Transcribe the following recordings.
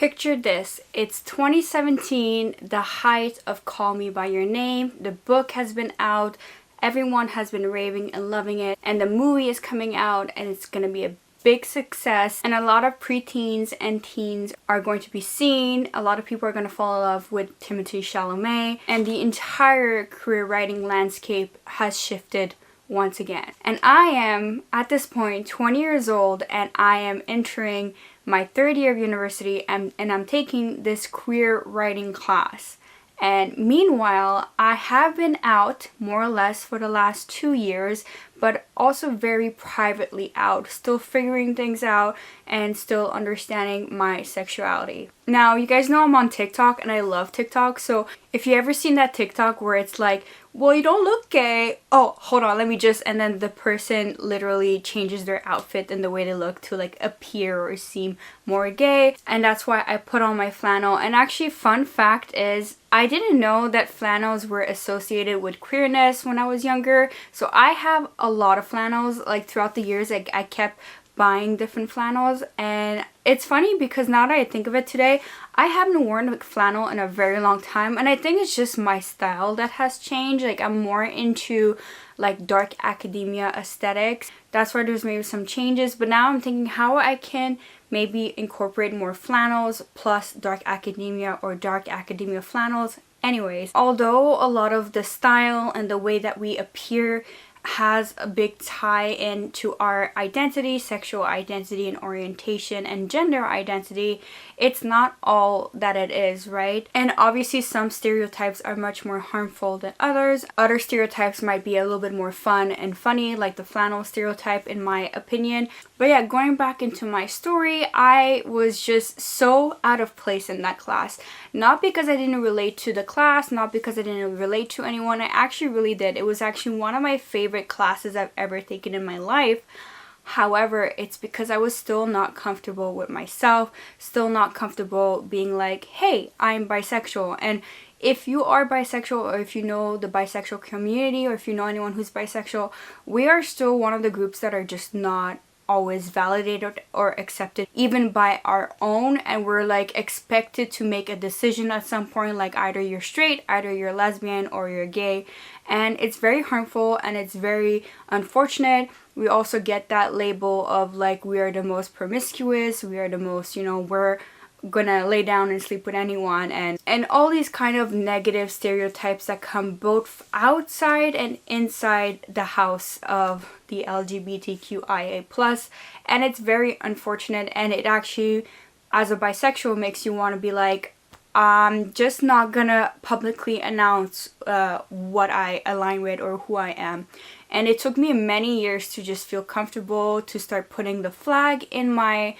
Picture this, it's 2017, the height of Call Me By Your Name. The book has been out, everyone has been raving and loving it, and the movie is coming out and it's gonna be a big success, and a lot of preteens and teens are going to be seen. A lot of people are going to fall in love with Timothée Chalamet, and the entire career writing landscape has shifted once again. And I am at this point 20 years old, and I am entering my third year of university, and I'm taking this queer writing class. And meanwhile, I have been out more or less for the last 2 years, but also very privately out, still figuring things out and still understanding my sexuality. Now, you guys know I'm on TikTok and I love TikTok, so if you ever seen that TikTok where it's like, well, you don't look gay. Oh, hold on, let me just, and then the person literally changes their outfit and the way they look to like appear or seem more gay. And that's why I put on my flannel. And actually, fun fact is, I didn't know that flannels were associated with queerness when I was younger. So I have a lot of flannels, like throughout the years, I kept buying different flannels. And it's funny because now that I think of it today, I haven't worn like flannel in a very long time, and I think it's just my style that has changed. Like, I'm more into like dark academia aesthetics. That's why there's maybe some changes, but now I'm thinking how I can maybe incorporate more flannels plus dark academia or dark academia flannels. Anyways, although a lot of the style and the way that we appear has a big tie into our identity, sexual identity and orientation and gender identity, it's not all that it is, right? And obviously some stereotypes are much more harmful than others. Other stereotypes might be a little bit more fun and funny, like the flannel stereotype in my opinion. But yeah, going back into my story, I was just so out of place in that class. Not because I didn't relate to the class, not because I didn't relate to anyone. I actually really did. It was actually one of my favorite classes I've ever taken in my life. However, it's because I was still not comfortable with myself, still not comfortable being like, hey, I'm bisexual. And if you are bisexual, or if you know the bisexual community, or if you know anyone who's bisexual, we are still one of the groups that are just not always validated or accepted even by our own, and we're like expected to make a decision at some point, like either you're straight, either you're lesbian, or you're gay. And it's very harmful and it's very unfortunate. We also get that label of like, we are the most promiscuous, we are the most, we're gonna lay down and sleep with anyone, and all these kind of negative stereotypes that come both outside and inside the house of the LGBTQIA+, and it's very unfortunate. And it actually, as a bisexual, makes you want to be like, I'm just not gonna publicly announce what I align with or who I am. And it took me many years to just feel comfortable to start putting the flag in my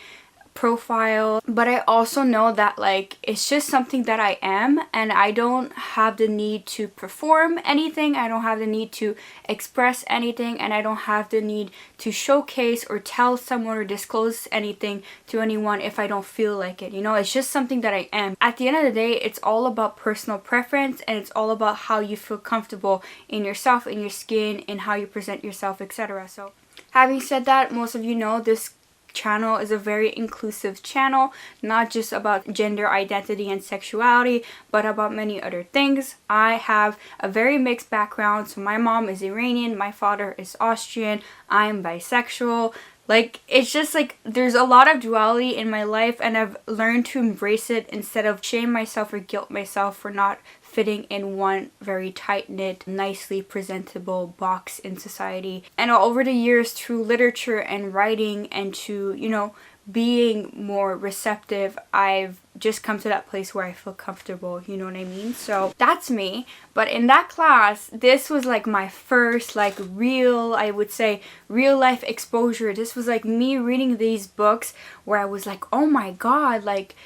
profile, but I also know that like it's just something that I am, and I don't have the need to perform anything, I don't have the need to express anything, and I don't have the need to showcase or tell someone or disclose anything to anyone if I don't feel like it. It's just something that I am. At the end of the day, it's all about personal preference, and it's all about how you feel comfortable in yourself, in your skin, in how you present yourself, etc. So having said that, most of you know this channel is a very inclusive channel, not just about gender identity and sexuality, but about many other things. I have a very mixed background, so my mom is Iranian, my father is Austrian, I am bisexual. Like, it's just like there's a lot of duality in my life, and I've learned to embrace it instead of shame myself or guilt myself for not fitting in one very tight-knit, nicely presentable box in society. And over the years, through literature and writing and to, being more receptive, I've just come to that place where I feel comfortable, you know what I mean? So that's me. But in that class, this was like my first like real, I would say, real life exposure. This was like me reading these books where I was like, oh my god, like,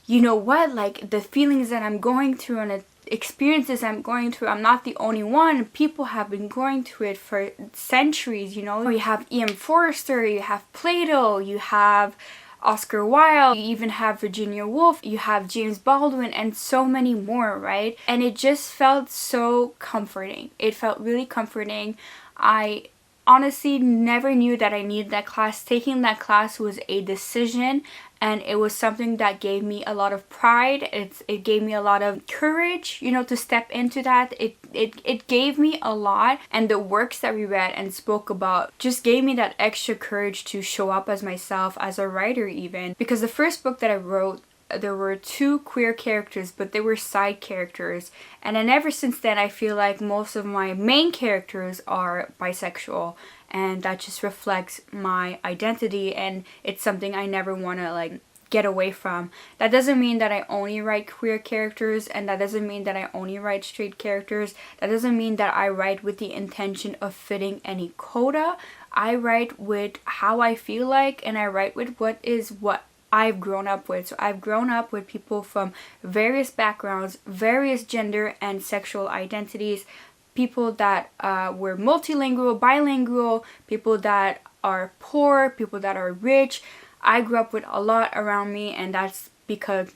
you know what, like the feelings that I'm going through and experiences I'm going through, I'm not the only one. People have been going through it for centuries, You have E.M. Forster, you have Plato, you have Oscar Wilde, you even have Virginia Woolf, you have James Baldwin, and so many more, right? And it just felt so comforting. It felt really comforting. I honestly never knew that I needed that class. Taking that class was a decision and it was something that gave me a lot of pride. It gave me a lot of courage, you know, to step into that. It gave me a lot, and the works that we read and spoke about just gave me that extra courage to show up as myself, as a writer even. Because the first book that I wrote, there were 2 queer characters, but they were side characters, and then ever since then I feel like most of my main characters are bisexual, and that just reflects my identity, and it's something I never want to like get away from. That doesn't mean that I only write queer characters, and that doesn't mean that I only write straight characters. That doesn't mean that I write with the intention of fitting any quota. I write with how I feel like, and I write with what I've grown up with. So I've grown up with people from various backgrounds, various gender and sexual identities, people that were multilingual, bilingual, people that are poor, people that are rich. I grew up with a lot around me, and that's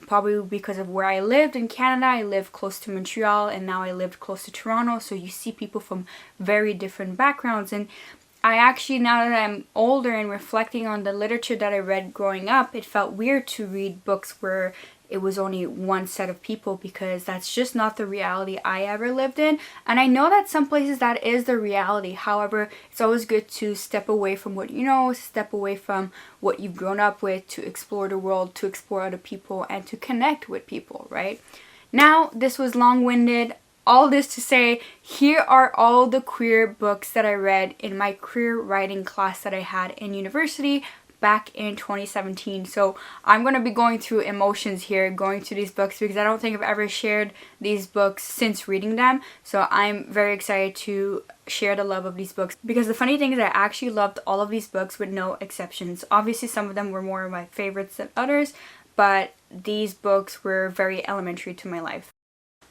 probably because of where I lived in Canada. I lived close to Montreal, and now I lived close to Toronto, so you see people from very different backgrounds. And I actually, now that I'm older and reflecting on the literature that I read growing up, it felt weird to read books where it was only one set of people, because that's just not the reality I ever lived in. And I know that some places that is the reality. However, it's always good to step away from what you know, step away from what you've grown up with, to explore the world, to explore other people, and to connect with people, right? Now, this was long-winded. All this to say, here are all the queer books that I read in my queer writing class that I had in university back in 2017. So I'm going to be going through emotions here, going through these books, because I don't think I've ever shared these books since reading them. So I'm very excited to share the love of these books, because the funny thing is I actually loved all of these books with no exceptions. Obviously some of them were more of my favorites than others, but these books were very elementary to my life.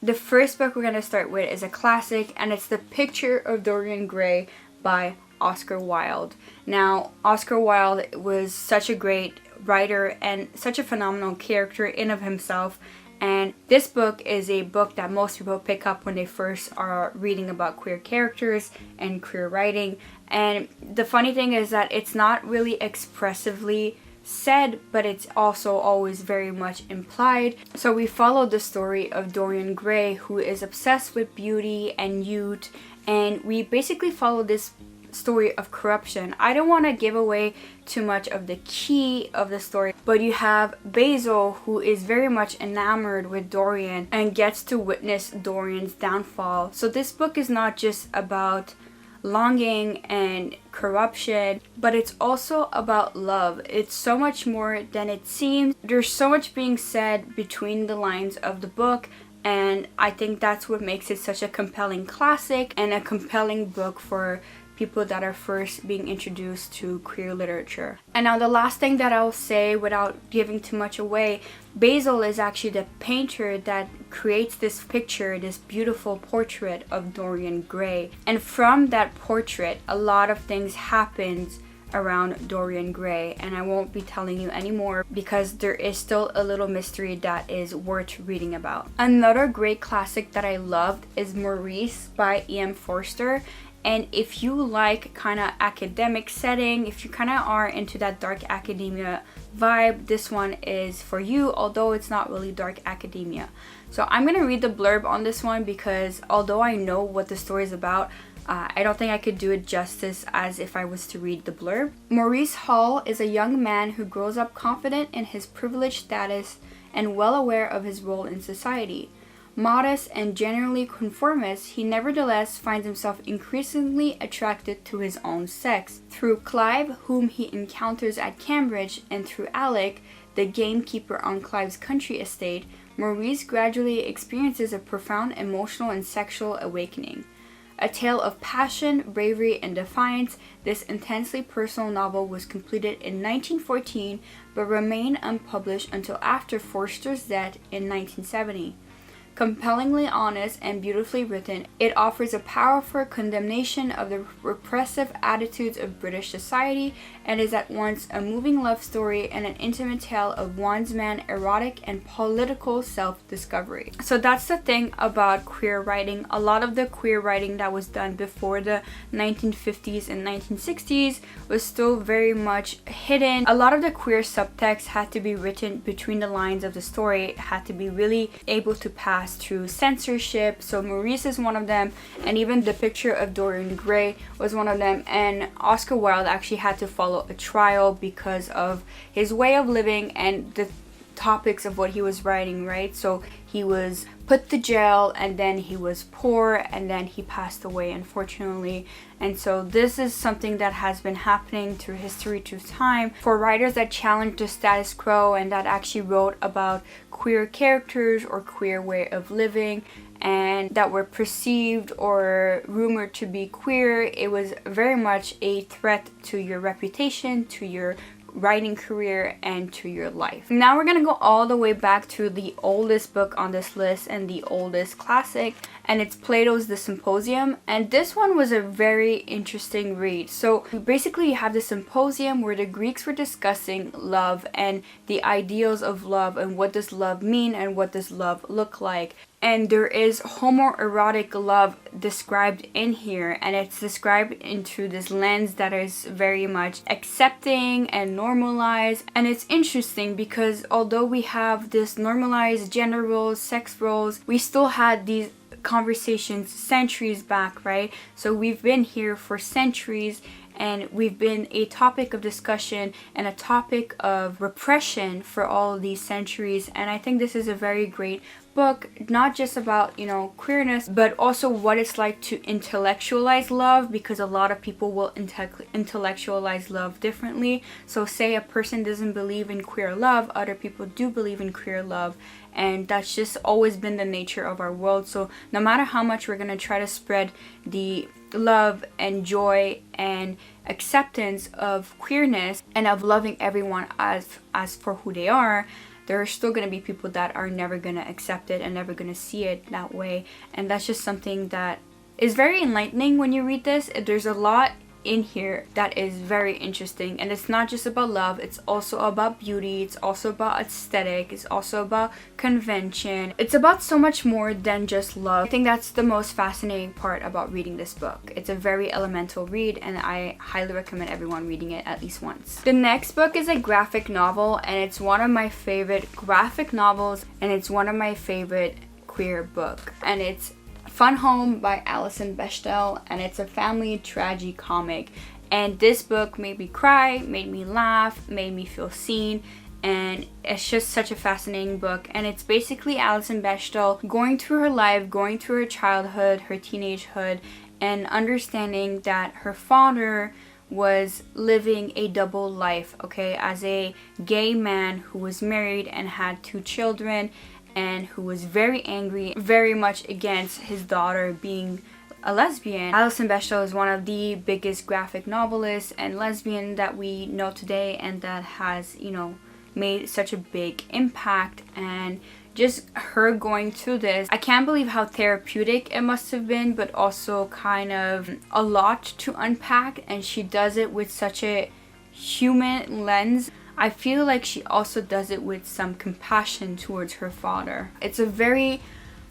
The first book we're going to start with is a classic, and it's The Picture of Dorian Gray by Oscar Wilde. Now, Oscar Wilde was such a great writer and such a phenomenal character in of himself, and this book is a book that most people pick up when they first are reading about queer characters and queer writing. And the funny thing is that it's not really expressively said, but it's also always very much implied. So we follow the story of Dorian Gray, who is obsessed with beauty and youth, and we basically follow this story of corruption. I don't want to give away too much of the key of the story, but you have Basil, who is very much enamored with Dorian and gets to witness Dorian's downfall. So this book is not just about longing and corruption, but it's also about love. It's so much more than it seems. There's so much being said between the lines of the book, and I think that's what makes it such a compelling classic and a compelling book for people that are first being introduced to queer literature. And now the last thing that I'll say without giving too much away, Basil is actually the painter that creates this picture, this beautiful portrait of Dorian Gray. And from that portrait, a lot of things happens around Dorian Gray, and I won't be telling you anymore because there is still a little mystery that is worth reading about. Another great classic that I loved is Maurice by E.M. Forster. And if you like kind of academic setting, if you kind of are into that dark academia vibe, this one is for you, although it's not really dark academia. So I'm going to read the blurb on this one, because although I know what the story is about, I don't think I could do it justice as if I was to read the blurb. Maurice Hall is a young man who grows up confident in his privileged status and well aware of his role in society. Modest and generally conformist, he nevertheless finds himself increasingly attracted to his own sex. Through Clive, whom he encounters at Cambridge, and through Alec, the gamekeeper on Clive's country estate, Maurice gradually experiences a profound emotional and sexual awakening. A tale of passion, bravery, and defiance, this intensely personal novel was completed in 1914 but remained unpublished until after Forster's death in 1970. Compellingly honest and beautifully written, it offers a powerful condemnation of the repressive attitudes of British society and is at once a moving love story and an intimate tale of one's man's erotic and political self-discovery. So that's the thing about queer writing. A lot of the queer writing that was done before the 1950s and 1960s was still very much hidden. A lot of the queer subtext had to be written between the lines of the story. It had to be really able to pass through censorship. So Maurice is one of them, and even The Picture of Dorian Gray was one of them. And Oscar Wilde actually had to follow a trial because of his way of living and the topics of what he was writing, right? So he was put to jail, and then he was poor, and then he passed away, unfortunately. And so this is something that has been happening through history, through time, for writers that challenged the status quo and that actually wrote about queer characters or queer way of living and that were perceived or rumored to be queer. It was very much a threat to your reputation, to your writing career, and to your life. Now we're gonna go all the way back to the oldest book on this list and the oldest classic, and it's Plato's The Symposium. And this one was a very interesting read. So basically you have the symposium where the Greeks were discussing love and the ideals of love and what does love mean and what does love look like. And there is homoerotic love described in here, and it's described into this lens that is very much accepting and normalized. And it's interesting because although we have this normalized gender roles, sex roles, we still had these conversations centuries back, right? So we've been here for centuries, and we've been a topic of discussion and a topic of repression for all of these centuries. And I think this is a very great book, not just about, you know, queerness, but also what it's like to intellectualize love, because a lot of people will intellectualize love differently. So say a person doesn't believe in queer love, other people do believe in queer love, and that's just always been the nature of our world. So no matter how much we're going to try to spread the love and joy and acceptance of queerness and of loving everyone as for who they are, there are still going to be people that are never going to accept it and never going to see it that way. And that's just something that is very enlightening when you read this. There's a lot in here that is very interesting, and it's not just about love, it's also about beauty, it's also about aesthetic, it's also about convention, it's about so much more than just love. I think that's the most fascinating part about reading this book. It's a very elemental read, and I highly recommend everyone reading it at least once. The next book is a graphic novel, and it's one of my favorite graphic novels, and it's one of my favorite queer book, and it's Fun Home by Alison Bechdel, and it's a family tragedy comic. And this book made me cry, made me laugh, made me feel seen, and it's just such a fascinating book. And it's basically Alison Bechdel going through her life, going through her childhood, her teenagehood, and understanding that her father was living a double life, okay, as a gay man who was married and had 2 children, and who was very angry, very much against his daughter being a lesbian. Alison Bechdel is one of the biggest graphic novelists and lesbian that we know today, and that has, you know, made such a big impact. And just her going through this, I can't believe how therapeutic it must have been, but also kind of a lot to unpack, and she does it with such a human lens. I feel like she also does it with some compassion towards her father. It's a very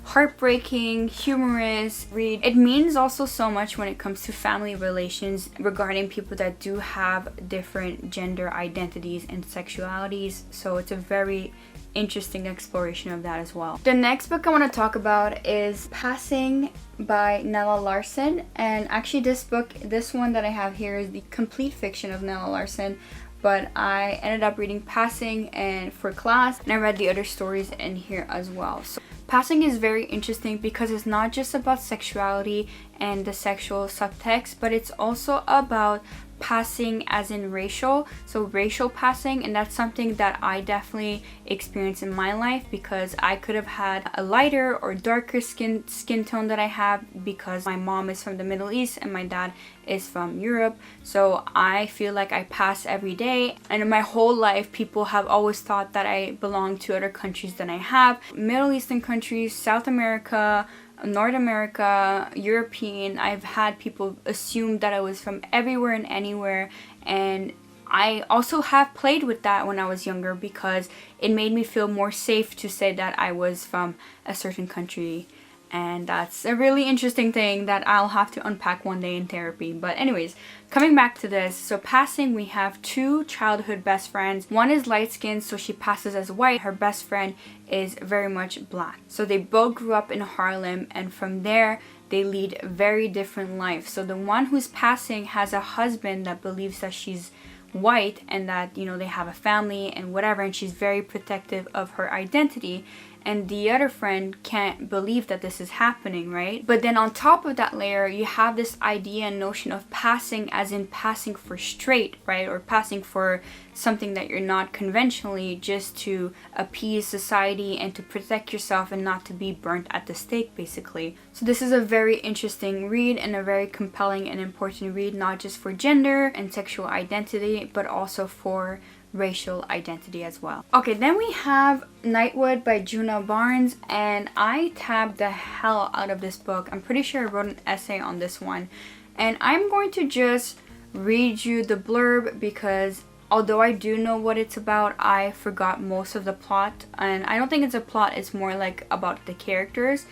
heartbreaking, humorous read. It means also so much when it comes to family relations regarding people that do have different gender identities and sexualities. So it's a very interesting exploration of that as well. The next book I want to talk about is Passing by Nella Larsen. And actually this one that I have here is the complete fiction of Nella Larsen. But I ended up reading Passing and for class, and I read the other stories in here as well. So Passing is very interesting because it's not just about sexuality and the sexual subtext, but it's also about passing as in racial, so racial passing. And that's something that I definitely experienced in my life, because I could have had a lighter or darker skin tone that I have, because my mom is from the Middle East and my dad is from Europe. So I feel like I pass every day, and in my whole life people have always thought that I belong to other countries than I have. Middle Eastern countries, South America, North America, European. I've had people assume that I was from everywhere and anywhere, and I also have played with that when I was younger because it made me feel more safe to say that I was from a certain country. And that's a really interesting thing that I'll have to unpack one day in therapy. But anyways, coming back to this, so passing, we have two childhood best friends. One is light skinned, so she passes as white. Her best friend is very much black. So they both grew up in Harlem, and from there they lead very different lives. So the one who's passing has a husband that believes that she's white and that, you know, they have a family and whatever, and she's very protective of her identity. And the other friend can't believe that this is happening, right? But then on top of that layer, you have this idea and notion of passing as in passing for straight, right? Or passing for something that you're not conventionally, just to appease society and to protect yourself and not to be burnt at the stake, basically. So this is a very interesting read and a very compelling and important read, not just for gender and sexual identity, but also for racial identity as well. Okay, then we have Nightwood by Juna Barnes, and I tabbed the hell out of this book. I'm pretty sure I wrote an essay on this one, and I'm going to just read you the blurb because although I do know what it's about, I forgot most of the plot, and I don't think it's a plot, it's more like about the characters.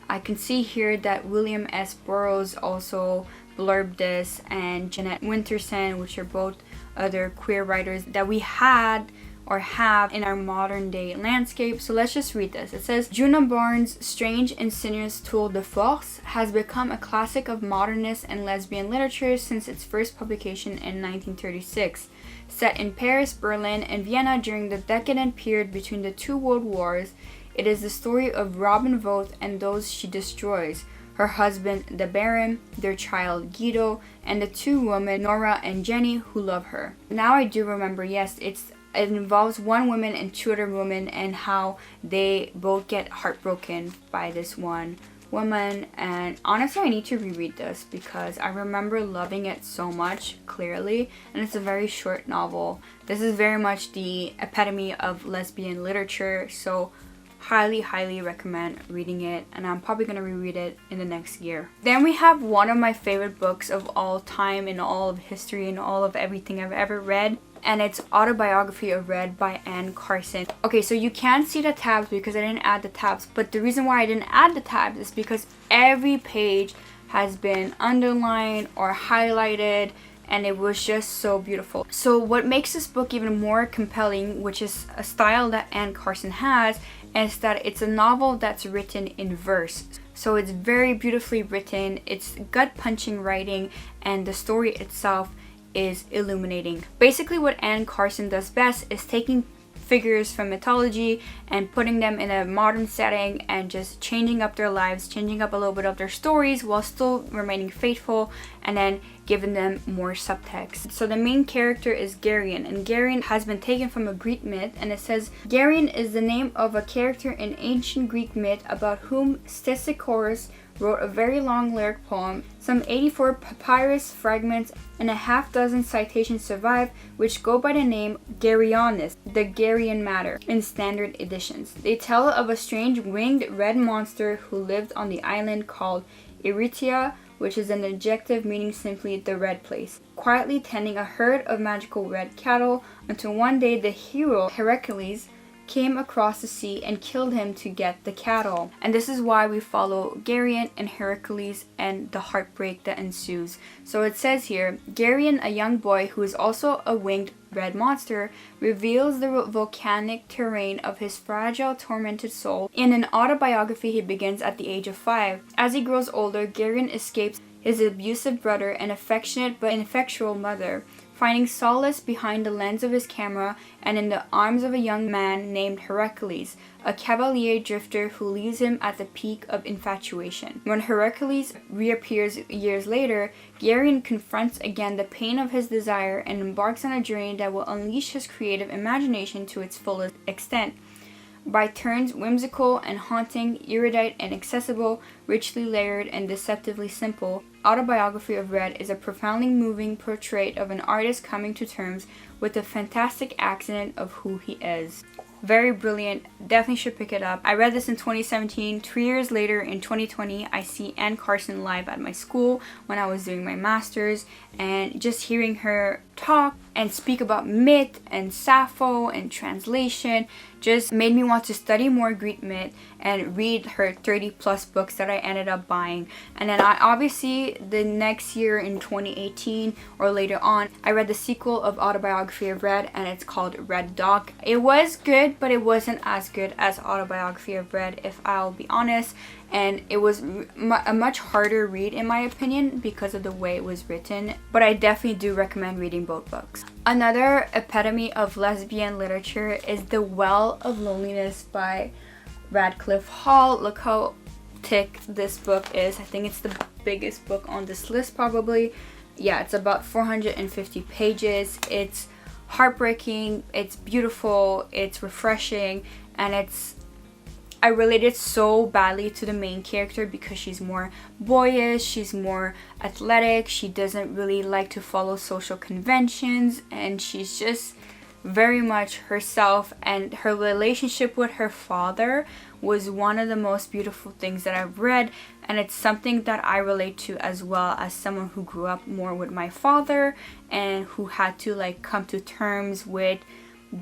I can see here that William S. Burroughs also blurbed this, and Jeanette Winterson, which are both other queer writers that we had or have in our modern day landscape. So let's just read this. It says, Juna Barnes' strange and sinister tour de force has become a classic of modernist and lesbian literature since its first publication in 1936. Set in Paris, Berlin, and Vienna during the decadent period between the two world wars, it is the story of Robin Voth and those she destroys, her husband, the Baron, their child, Guido, and the two women, Nora and Jenny, who love her. Now I do remember, yes, it involves one woman and two other women and how they both get heartbroken by this one woman. And honestly, I need to reread this because I remember loving it so much, clearly, and it's a very short novel. This is very much the epitome of lesbian literature, so highly recommend reading it, and I'm probably gonna reread it in the next year. Then we have one of my favorite books of all time in all of history and all of everything I've ever read, and it's Autobiography of Red by Anne Carson. Okay, so you can't see the tabs because I didn't add the tabs, but the reason why I didn't add the tabs is because every page has been underlined or highlighted, and it was just so beautiful. So what makes this book even more compelling, which is a style that Anne Carson has, is that it's a novel that's written in verse. So it's very beautifully written, it's gut-punching writing, and the story itself is illuminating. Basically what Anne Carson does best is taking figures from mythology and putting them in a modern setting and just changing up their lives, changing up a little bit of their stories while still remaining faithful, and then giving them more subtext. So the main character is Dorian, and Dorian has been taken from a Greek myth, and it says Dorian is the name of a character in ancient Greek myth about whom Stesichorus wrote a very long lyric poem. Some 84 papyrus fragments and a half dozen citations survive, which go by the name Geryonis, the Gerian matter, in standard editions. They tell of a strange winged red monster who lived on the island called Erythea, which is an adjective meaning simply the red place, quietly tending a herd of magical red cattle until one day the hero Heracles came across the sea and killed him to get the cattle. And this is why we follow Dorian and Heracles and the heartbreak that ensues. So it says here, Dorian, a young boy who is also a winged red monster, reveals the volcanic terrain of his fragile, tormented soul. In an autobiography he begins at the age of 5. As he grows older, Dorian escapes his abusive brother and affectionate but ineffectual mother, finding solace behind the lens of his camera and in the arms of a young man named Heracles, a cavalier drifter who leaves him at the peak of infatuation. When Heracles reappears years later, Dorian confronts again the pain of his desire and embarks on a journey that will unleash his creative imagination to its fullest extent. By turns whimsical and haunting, erudite and accessible, richly layered and deceptively simple, Autobiography of Red is a profoundly moving portrait of an artist coming to terms with the fantastic accident of who he is. Very brilliant, definitely should pick it up. I read this in 2017. 3 years later, in 2020, I see Anne Carson live at my school when I was doing my master's, and just hearing her talk and speak about myth and Sappho and translation. Just made me want to study more Greek myth and read her 30 plus books that I ended up buying. And then I obviously, the next year in 2018 or later on, I read the sequel of Autobiography of Red, and it's called Red Dog. It was good, but it wasn't as good as Autobiography of Red, if I'll be honest. And it was a much harder read in my opinion because of the way it was written, but I definitely do recommend reading both books. Another epitome of lesbian literature is The Well of Loneliness by Radcliffe Hall. Look how thick this book is. I think it's the biggest book on this list probably. Yeah, it's about 450 pages. It's heartbreaking, it's beautiful, it's refreshing, and I related so badly to the main character because she's more boyish, she's more athletic, she doesn't really like to follow social conventions, and she's just very much herself. And her relationship with her father was one of the most beautiful things that I've read, and it's something that I relate to as well, as someone who grew up more with my father and who had to like come to terms with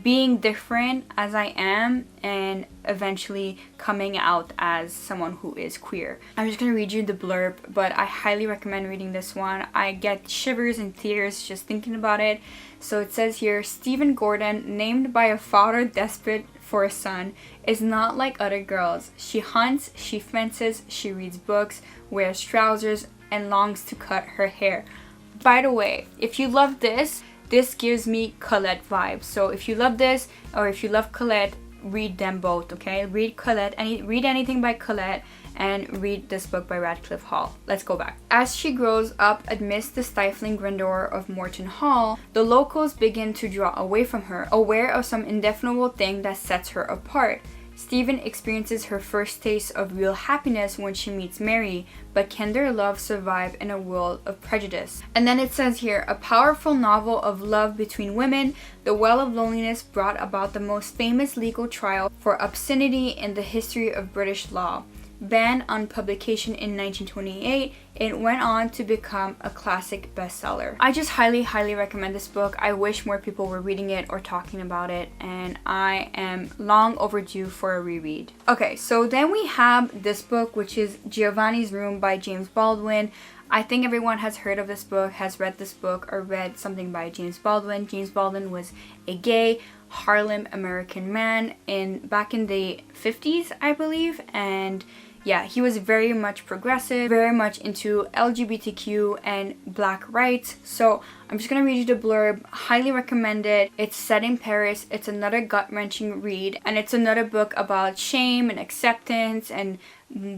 being different as I am and eventually coming out as someone who is queer. I'm just gonna read you the blurb, but I highly recommend reading this one. I get shivers and tears just thinking about it. So it says here, Stephen Gordon, named by a father desperate for a son, is not like other girls. She hunts, she fences, she reads books, wears trousers, and longs to cut her hair. By the way, if you love this gives me Colette vibes. So if you love this or if you love Colette, read them both, okay? Read Colette, read anything by Colette, and read this book by Radcliffe Hall. Let's go back. As she grows up amidst the stifling grandeur of Morton Hall, the locals begin to draw away from her, aware of some indefinable thing that sets her apart. Stephen experiences her first taste of real happiness when she meets Mary, but can their love survive in a world of prejudice? And then it says here, a powerful novel of love between women, The Well of Loneliness brought about the most famous legal trial for obscenity in the history of British law. Banned on publication in 1928, it went on to become a classic bestseller. I just highly recommend this book. I wish more people were reading it or talking about it, and I am long overdue for a reread. Okay, so then we have this book, which is Giovannis Room by James Baldwin. I think everyone has heard of this book, has read this book, or read something by James Baldwin. James Baldwin was a gay Harlem American man back in the 50s, I believe, and yeah, he was very much progressive, very much into LGBTQ and black rights. So I'm just gonna read you the blurb. Highly recommend it. It's set in Paris. It's another gut-wrenching read, and it's another book about shame and acceptance and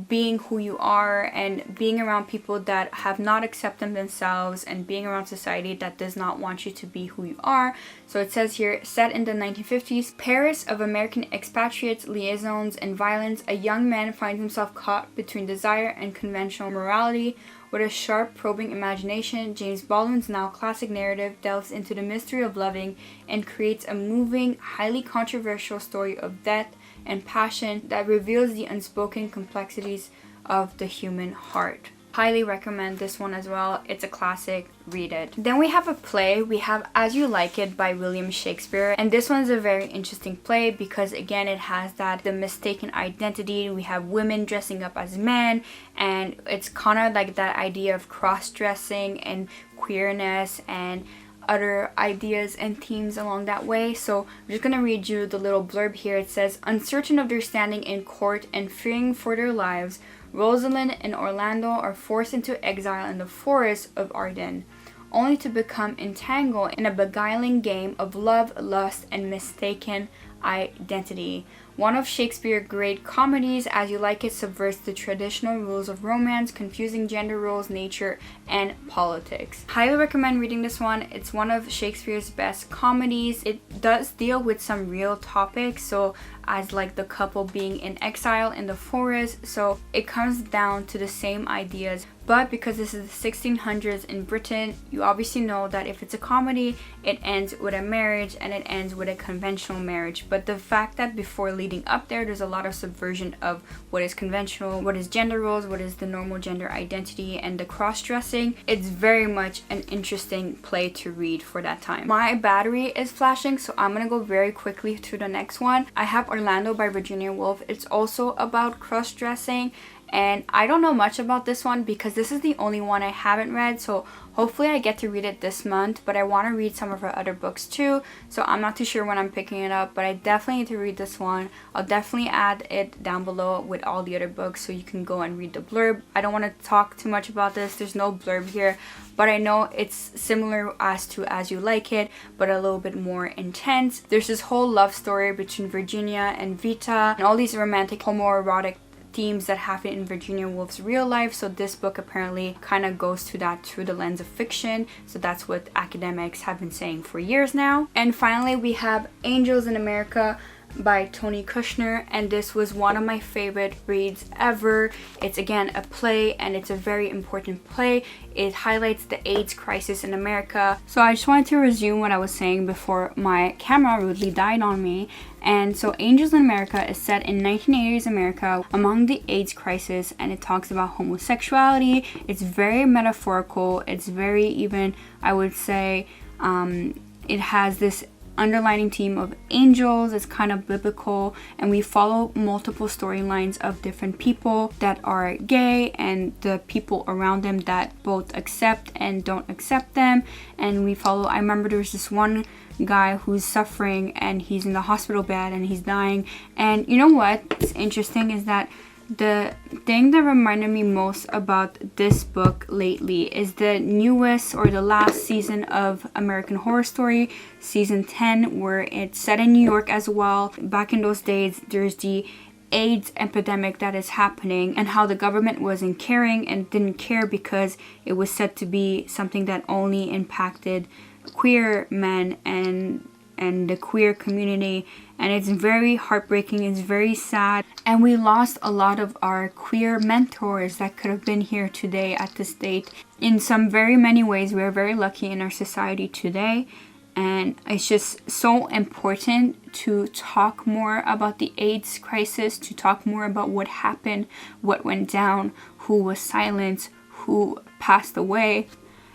being who you are and being around people that have not accepted themselves and being around society that does not want you to be who you are. So it says here, set in the 1950s, Paris of American expatriates, liaisons, and violence, a young man finds himself caught between desire and conventional morality. With a sharp, probing imagination, James Baldwin's now classic narrative delves into the mystery of loving and creates a moving, highly controversial story of death and passion that reveals the unspoken complexities of the human heart. Highly recommend this one as well. It's a classic. Read it. Then we have a play. We have As You Like It by William Shakespeare, and this one's a very interesting play because again it has the mistaken identity. We have women dressing up as men, and it's kind of like that idea of cross-dressing and queerness and other ideas and themes along that way. So I'm just gonna read you the little blurb here. It says, uncertain of their standing in court and fearing for their lives, Rosalind and Orlando are forced into exile in the forests of Arden, only to become entangled in a beguiling game of love, lust, and mistaken identity. One of Shakespeare's great comedies, As You Like It, subverts the traditional rules of romance, confusing gender roles, nature, and politics. Highly recommend reading this one. It's one of Shakespeare's best comedies. It does deal with some real topics, so as like the couple being in exile in the forest, so it comes down to the same ideas. But because this is the 1600s in Britain, you obviously know that if it's a comedy, it ends with a marriage and it ends with a conventional marriage. But the fact that before leading up there. There's a lot of subversion of what is conventional, what is gender roles, what is the normal gender identity, and the cross-dressing. It's very much an interesting play to read for that time. My battery is flashing, so I'm gonna go very quickly to the next one. I have Orlando by Virginia Woolf. It's also about cross-dressing, and I don't know much about this one because this is the only one I haven't read, so hopefully I get to read it this month, but I want to read some of her other books too, so I'm not too sure when I'm picking it up, but I definitely need to read this one. I'll definitely add it down below with all the other books so you can go and read the blurb. I don't want to talk too much about this, there's no blurb here, but I know it's similar as to As You Like It, but a little bit more intense. There's this whole love story between Virginia and Vita, and all these romantic homoerotic themes that happen in Virginia Woolf's real life, so this book apparently kind of goes to that through the lens of fiction, so that's what academics have been saying for years now. And finally we have Angels in America by Tony Kushner, and this was one of my favorite reads ever. It's again a play, and it's a very important play. It highlights the AIDS crisis in America. So I just wanted to resume what I was saying before my camera rudely died on me. And so Angels in America is set in 1980s America among the AIDS crisis, and it talks about homosexuality. It's very metaphorical. It's very, even I would say, it has this underlining theme of angels. It's kind of biblical, and we follow multiple storylines of different people that are gay and the people around them that both accept and don't accept them. And we follow, I remember there was this one guy who's suffering and he's in the hospital bed and he's dying. And you know what's interesting is that the thing that reminded me most about this book lately is the newest or the last season of American Horror Story, season 10, where it's set in New York as well. Back in those days, there's the AIDS epidemic that is happening, and how the government wasn't caring and didn't care because it was said to be something that only impacted queer men and the queer community. And it's very heartbreaking, it's very sad, and we lost a lot of our queer mentors that could have been here today at this date. In some very many ways, we are very lucky in our society today, and it's just so important to talk more about the AIDS crisis, to talk more about what happened, what went down, who was silenced, who passed away.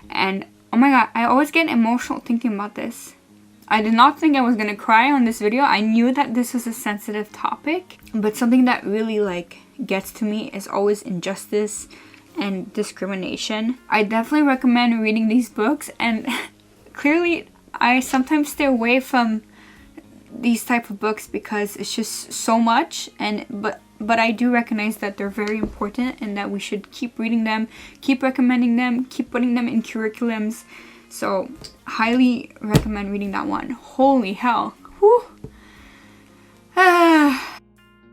And oh my god, I always get emotional thinking about this. I did not think I was gonna cry on this video. I knew that this was a sensitive topic, but something that really gets to me is always injustice and discrimination. I definitely recommend reading these books, and clearly I sometimes stay away from these type of books because it's just so much, but I do recognize that they're very important and that we should keep reading them, keep recommending them, keep putting them in curriculums. So highly recommend reading that one. Holy hell. Whew.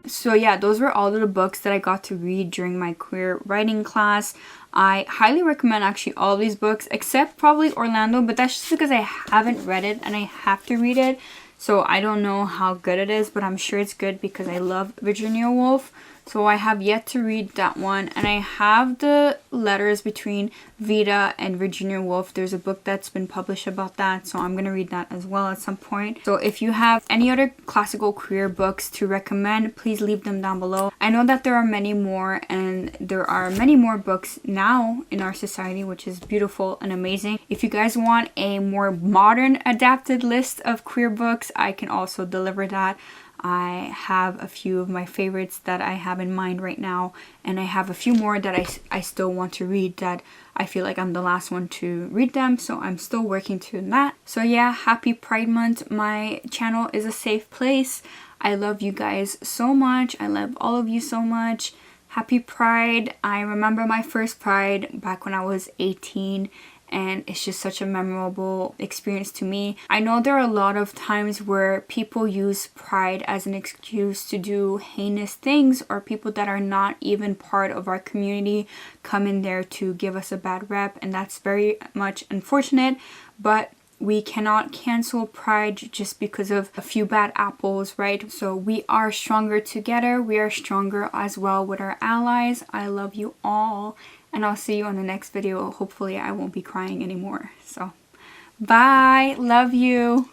So yeah, those were all of the books that I got to read during my queer writing class. I highly recommend actually all of these books except probably Orlando, but that's just because I haven't read it and I have to read it. So I don't know how good it is, but I'm sure it's good because I love Virginia Woolf. So I have yet to read that one, and I have the letters between Vita and Virginia Woolf. There's a book that's been published about that, so I'm gonna read that as well at some point. So if you have any other classical queer books to recommend, please leave them down below. I know that there are many more, and there are many more books now in our society, which is beautiful and amazing. If you guys want a more modern adapted list of queer books, I can also deliver that. I have a few of my favorites that I have in mind right now, and I have a few more that I still want to read that I feel like I'm the last one to read them, so I'm still working to that. So yeah, happy Pride Month. My channel is a safe place. I love you guys so much. I love all of you so much. Happy Pride. I remember my first Pride back when I was 18, and it's just such a memorable experience to me. I know there are a lot of times where people use Pride as an excuse to do heinous things, or people that are not even part of our community come in there to give us a bad rep, and that's very much unfortunate, but we cannot cancel Pride just because of a few bad apples, right? So we are stronger together. We are stronger as well with our allies. I love you all, and I'll see you on the next video. Hopefully I won't be crying anymore. So bye, love you.